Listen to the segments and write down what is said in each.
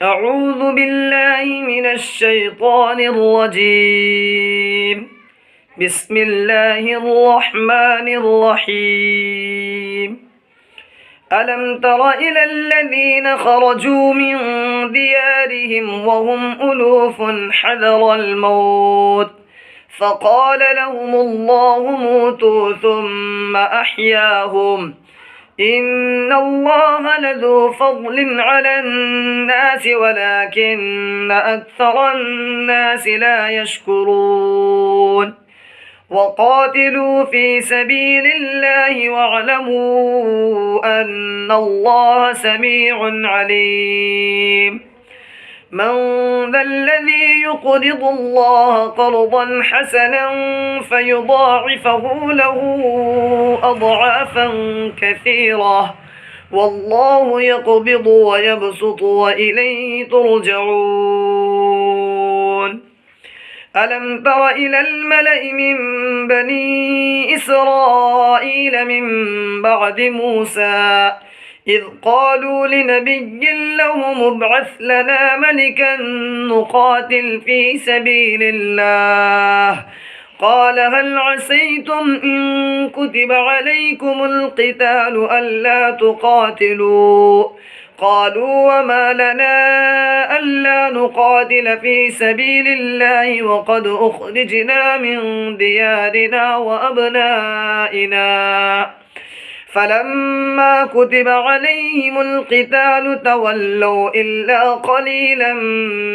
أعوذ بالله من الشيطان الرجيم. بسم الله الرحمن الرحيم. ألم تر إلى الذين خرجوا من ديارهم وهم ألوف حذر الموت فقال لهم الله موتوا ثم أحياهم إن الله لذو فضل على الناس ولكن أكثر الناس لا يشكرون. وقاتلوا في سبيل الله واعلموا أن الله سميع عليم. من ذا الذي يقرض الله قرضا حسنا فيضاعفه له أضعافا كثيرة والله يقبض ويبسط وإليه ترجعون. ألم تر إلى الملأ من بني إسرائيل من بعد موسى إذ قالوا لنبي لهم ابعث لنا ملكا نقاتل في سبيل الله قال هل عسيتم إن كتب عليكم القتال ألا تقاتلوا قالوا وما لنا ألا نقاتل في سبيل الله وقد أخرجنا من ديارنا وأبنائنا فلما كتب عليهم القتال تولوا إلا قليلا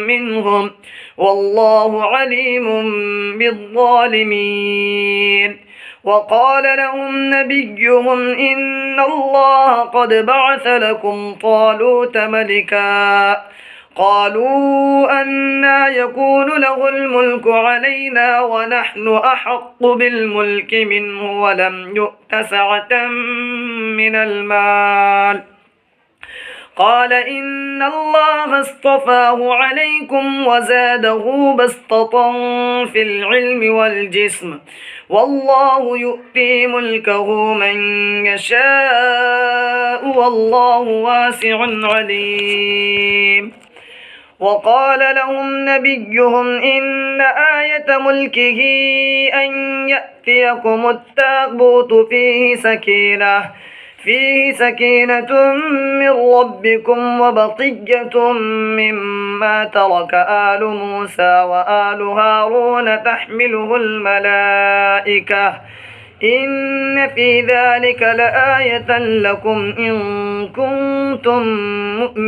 منهم والله عليم بالظالمين. وقال لهم نبيهم إن الله قد بعث لكم طالوت ملكا قالوا أنى يكون له الملك علينا ونحن أحق بالملك منه ولم يؤت سعة من المال قال إن الله اصطفاه عليكم وزاده بسطة في العلم والجسم والله يؤتي ملكه من يشاء والله واسع عليم. وقال لهم نبيهم إن آية ملكه أن يأتيكم التابوت فيه سكينة من ربكم وبقية مما ترك آل موسى وآل هارون تحمله الملائكة إن في ذلك لآية لكم إن كنتم مؤمنين.